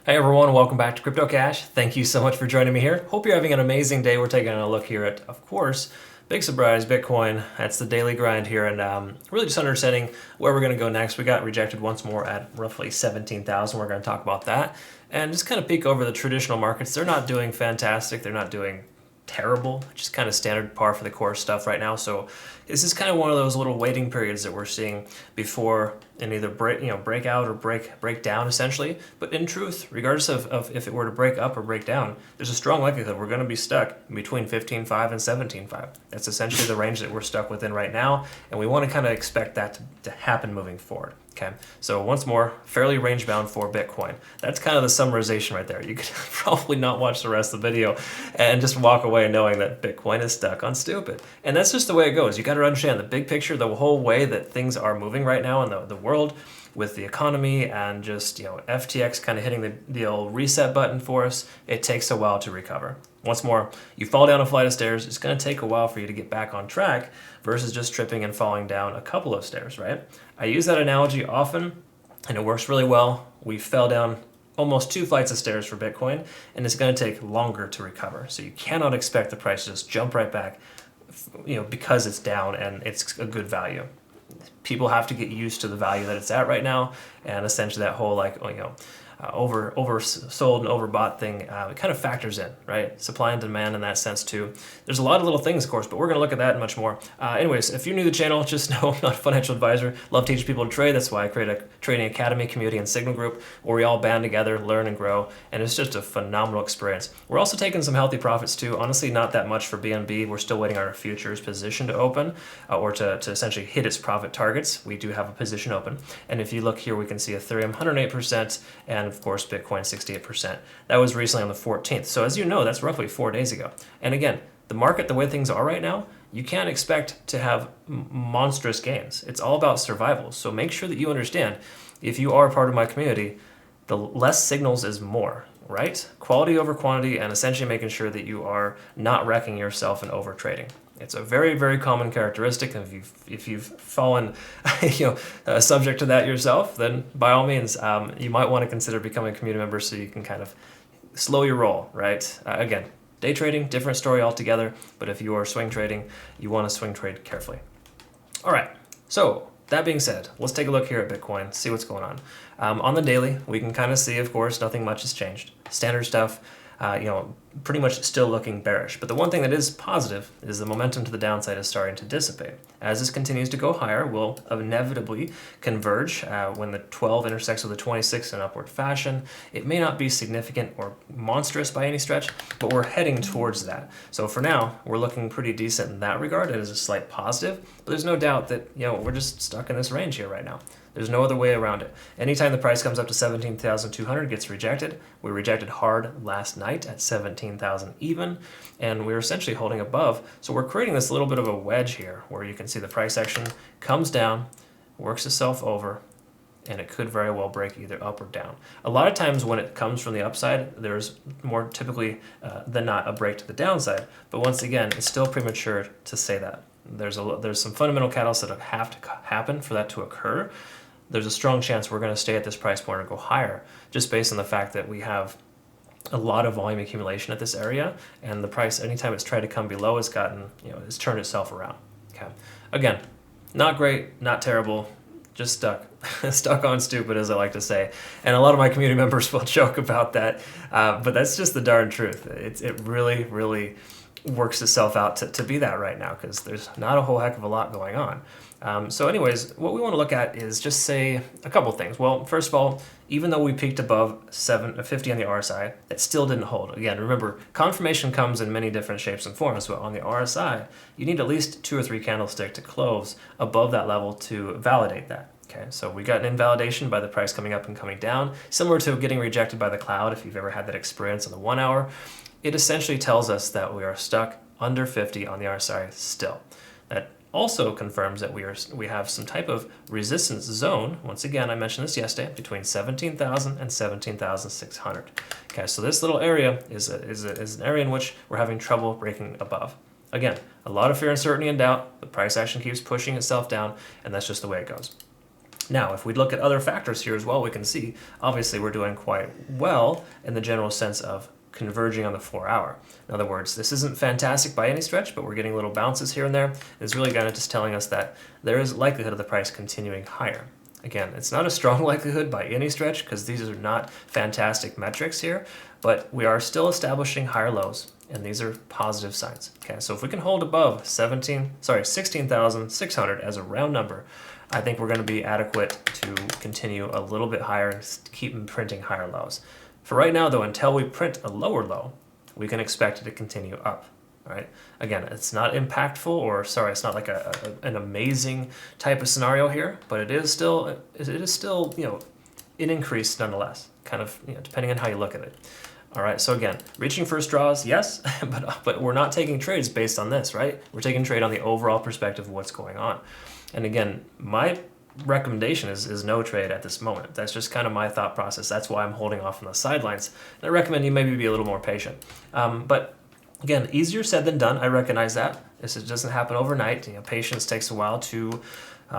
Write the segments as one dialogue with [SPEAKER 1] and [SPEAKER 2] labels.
[SPEAKER 1] Hey everyone, welcome back to CryptoCache. Thank you so much for joining me here. Hope you're having an amazing day. We're taking a look here at, of course, big surprise, Bitcoin. That's the daily grind here, and really just understanding where we're going to go next. We got rejected once more at roughly 17,000. We're going to talk about that and just kind of peek over the traditional markets. They're not doing fantastic. They're not doing terrible, just kind of standard par for the course stuff right now. So this is kind of one of those little waiting periods that we're seeing before and either break out or break down essentially. But in truth, regardless of if it were to break up or break down, there's a strong likelihood we're going to be stuck between 15.5 and 17.5. That's essentially the range that we're stuck within right now, and we want to kind of expect that to happen moving forward. Okay, so once more, fairly range bound for Bitcoin. That's kind of the summarization right there. You could probably not watch the rest of the video and just walk away knowing that Bitcoin is stuck on stupid. And that's just the way it goes. You got to understand the big picture, the whole way that things are moving right now in the world with the economy and just, FTX kind of hitting the old reset button for us. It takes a while to recover. Once more, you fall down a flight of stairs, it's going to take a while for you to get back on track versus just tripping and falling down a couple of stairs, right? I use that analogy often, and it works really well. We fell down almost 2 flights of stairs for Bitcoin, and it's going to take longer to recover. So you cannot expect the price to just jump right back, because it's down and it's a good value. People have to get used to the value that it's at right now, and essentially that whole oversold and overbought thing, it kind of factors in, right? Supply and demand in that sense too. There's a lot of little things, of course, but we're going to look at that and much more. Anyways, if you're new to the channel, just know I'm not a financial advisor. Love teaching people to trade. That's why I create a trading academy, community, and signal group where we all band together, learn and grow, and it's just a phenomenal experience. We're also taking some healthy profits too. Honestly, not that much for BNB. We're still waiting on our futures position to open or to essentially hit its profit targets. We do have a position open, and if you look here, we can see Ethereum 108% and of course Bitcoin 68%. That was recently on the 14th. So as you know, that's roughly 4 days ago. And again, the market, the way things are right now, you can't expect to have monstrous gains. It's all about survival. So make sure that you understand, if you are part of my community, the less signals is more, right? Quality over quantity, and essentially making sure that you are not wrecking yourself and over trading. It's a very, very common characteristic. If you've fallen, subject to that yourself, then by all means, you might want to consider becoming a community member so you can kind of slow your roll, right? Again, day trading, different story altogether. But if you are swing trading, you want to swing trade carefully. All right. So that being said, let's take a look here at Bitcoin, see what's going on. On the daily, we can kind of see, of course, nothing much has changed. Standard stuff. Pretty much still looking bearish. But the one thing that is positive is the momentum to the downside is starting to dissipate. As this continues to go higher, we'll inevitably converge when the 12 intersects with the 26 in upward fashion. It may not be significant or monstrous by any stretch, but we're heading towards that. So for now, we're looking pretty decent in that regard. It is a slight positive, but there's no doubt that we're just stuck in this range here right now. There's no other way around it. Anytime the price comes up to 17,200, it gets rejected. We rejected hard last night at 17,000 even, and we're essentially holding above. So we're creating this little bit of a wedge here where you can see the price action comes down, works itself over, and it could very well break either up or down. A lot of times when it comes from the upside, there's more typically than not a break to the downside. But once again, it's still premature to say that. There's some fundamental catalysts that have to happen for that to occur. There's a strong chance we're going to stay at this price point or go higher, just based on the fact that we have a lot of volume accumulation at this area, and the price, anytime it's tried to come below, it's it's turned itself around. Okay, again, not great, not terrible, just stuck. Stuck on stupid, as I like to say. And a lot of my community members will joke about that, but that's just the darn truth. It really, really works itself out to be that right now, because there's not a whole heck of a lot going on. So anyways, what we want to look at is just say a couple things. Well, first of all, even though we peaked above 750 on the RSI, it still didn't hold. Again, remember, confirmation comes in many different shapes and forms, but on the RSI, you need at least 2 or 3 candlesticks to close above that level to validate that. Okay, so we got an invalidation by the price coming up and coming down, similar to getting rejected by the cloud if you've ever had that experience on the 1 hour. It essentially tells us that we are stuck under 50 on the RSI still. That also confirms that we have some type of resistance zone. Once again, I mentioned this yesterday, between 17,000 and 17,600. Okay, so this little area is an area in which we're having trouble breaking above. Again, a lot of fear, uncertainty, and doubt. The price action keeps pushing itself down, and that's just the way it goes. Now, if we look at other factors here as well, we can see, obviously, we're doing quite well in the general sense of converging on the 4-hour. In other words, this isn't fantastic by any stretch, but we're getting little bounces here and there. It's really kind of just telling us that there is likelihood of the price continuing higher. Again, it's not a strong likelihood by any stretch because these are not fantastic metrics here, but we are still establishing higher lows, and these are positive signs. Okay, so if we can hold above 16,600 as a round number, I think we're going to be adequate to continue a little bit higher and keep printing higher lows. For right now, though, until we print a lower low, we can expect it to continue up. All right. Again, it's not impactful, or it's not like an amazing type of scenario here, but it is still an increase nonetheless. Kind of depending on how you look at it. All right. So again, reaching first draws, yes, but we're not taking trades based on this, right? We're taking trade on the overall perspective of what's going on. And again, my recommendation is no trade at this moment. That's just kind of my thought process. That's why I'm holding off on the sidelines. And I recommend you maybe be a little more patient. But again, easier said than done. I recognize that. This doesn't happen overnight. Patience takes a while to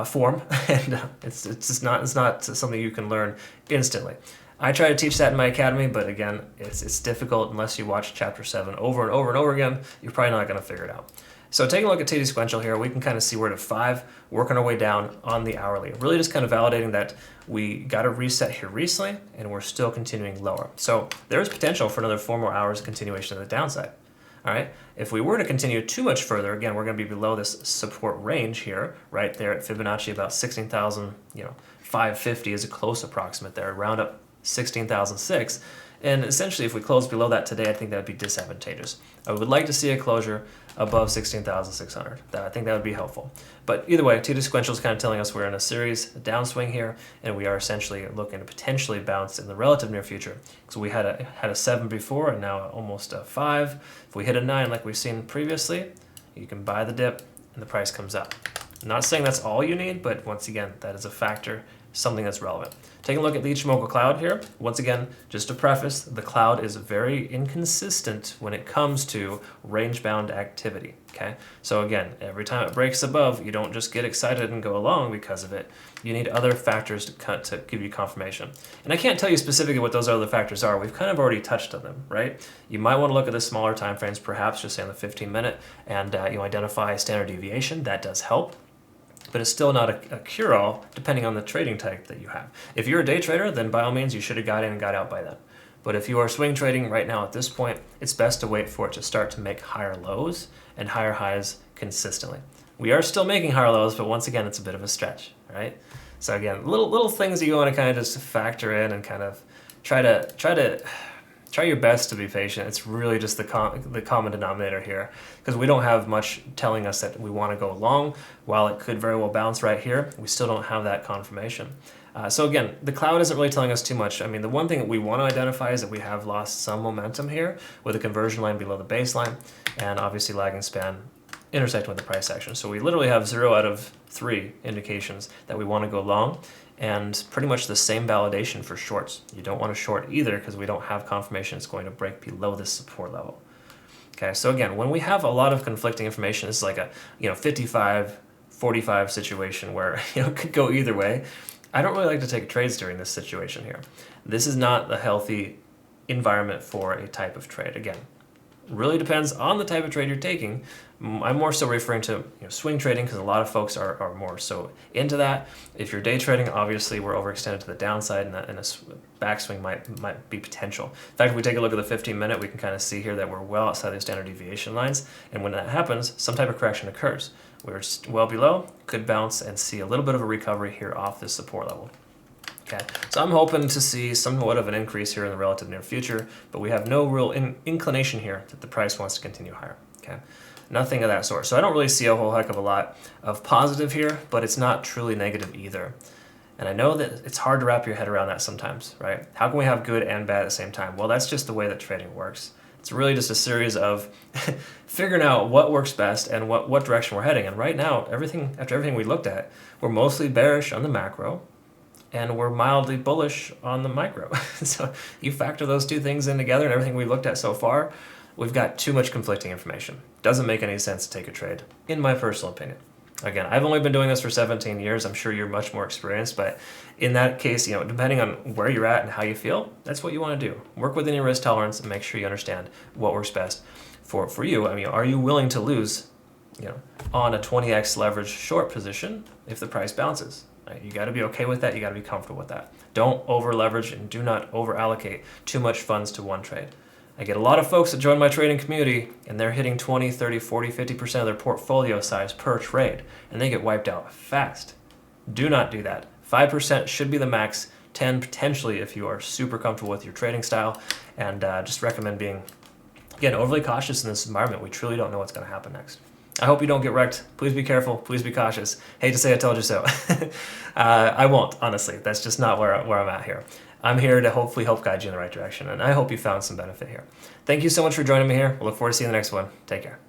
[SPEAKER 1] form, and it's not something you can learn instantly. I try to teach that in my academy, but again, it's difficult unless you watch Chapter 7 over and over and over again. You're probably not going to figure it out. So taking a look at TD sequential here, we can kind of see we're at 5, working our way down on the hourly. Really just kind of validating that we got a reset here recently, and we're still continuing lower. So there's potential for another 4 more hours of continuation of the downside. All right. If we were to continue too much further, again, we're going to be below this support range here, right there at Fibonacci, about 16,550 is a close approximate there. Round up 16,006. And essentially, if we close below that today, I think that would be disadvantageous. I would like to see a closure above 16,600. I think that would be helpful. But either way, TD sequential is kind of telling us we're in a series downswing here, and we are essentially looking to potentially bounce in the relative near future. So we had a 7 before, and now almost a 5. If we hit a 9 like we've seen previously, you can buy the dip, and the price comes up. I'm not saying that's all you need, but once again, that is a factor, something that's relevant. Taking a look at the Ichimoku cloud here. Once again, just to preface, the cloud is very inconsistent when it comes to range-bound activity. Okay, so again, every time it breaks above, you don't just get excited and go along because of it. You need other factors to give you confirmation. And I can't tell you specifically what those other factors are. We've kind of already touched on them, right? You might want to look at the smaller time frames, perhaps just say on the 15-minute, and identify standard deviation. That does help. But it's still not a cure-all depending on the trading type that you have. If you're a day trader, then by all means you should have got in and got out by then. But if you are swing trading right now at this point, it's best to wait for it to start to make higher lows and higher highs consistently. We are still making higher lows, but once again, it's a bit of a stretch, right? So again, little things that you want to kind of just factor in and kind of try your best to be patient. It's really just the common denominator here, because we don't have much telling us that we want to go long. While it could very well bounce right here, we still don't have that confirmation. So again, the cloud isn't really telling us too much. I mean, the one thing that we want to identify is that we have lost some momentum here with a conversion line below the baseline, and obviously lagging span intersecting with the price action. So we literally have 0 out of 3 indications that we want to go long, and pretty much the same validation for shorts. You don't want to short either because we don't have confirmation it's going to break below this support level. Okay, so again, when we have a lot of conflicting information, this is like a 55-45 situation where it could go either way. I don't really like to take trades during this situation here. This is not a healthy environment for a type of trade. Again, really depends on the type of trade you're taking. I'm more so referring to swing trading because a lot of folks are more so into that. If you're day trading, obviously we're overextended to the downside, and a backswing might be potential. In fact, if we take a look at the 15-minute, we can kind of see here that we're well outside the standard deviation lines, and when that happens, some type of correction occurs. We're well below, could bounce and see a little bit of a recovery here off this support level. Okay, so I'm hoping to see somewhat of an increase here in the relative near future, but we have no real inclination here that the price wants to continue higher. Okay, nothing of that sort. So I don't really see a whole heck of a lot of positive here, but it's not truly negative either. And I know that it's hard to wrap your head around that sometimes, right? How can we have good and bad at the same time? Well, that's just the way that trading works. It's really just a series of figuring out what works best and what direction we're heading. And right now, after everything we looked at, we're mostly bearish on the macro, and we're mildly bullish on the micro. So you factor those two things in together, and everything we've looked at so far, we've got too much conflicting information. Doesn't make any sense to take a trade, in my personal opinion. Again, I've only been doing this for 17 years. I'm sure you're much more experienced, but in that case, depending on where you're at and how you feel, that's what you want to do. Work within your risk tolerance and make sure you understand what works best for you. I mean, are you willing to lose, on a 20x leverage short position if the price bounces? Right? You got to be okay with that. You got to be comfortable with that. Don't over leverage and do not over allocate too much funds to one trade. I get a lot of folks that join my trading community and they're hitting 20, 30, 40, 50% of their portfolio size per trade, and they get wiped out fast. Do not do that. 5% should be the max, 10 potentially if you are super comfortable with your trading style, and just recommend being, again, overly cautious in this environment. We truly don't know what's going to happen next. I hope you don't get wrecked. Please be careful. Please be cautious. Hate to say I told you so. I won't, honestly. That's just not where I'm at here. I'm here to hopefully help guide you in the right direction, and I hope you found some benefit here. Thank you so much for joining me here. We'll look forward to seeing you in the next one. Take care.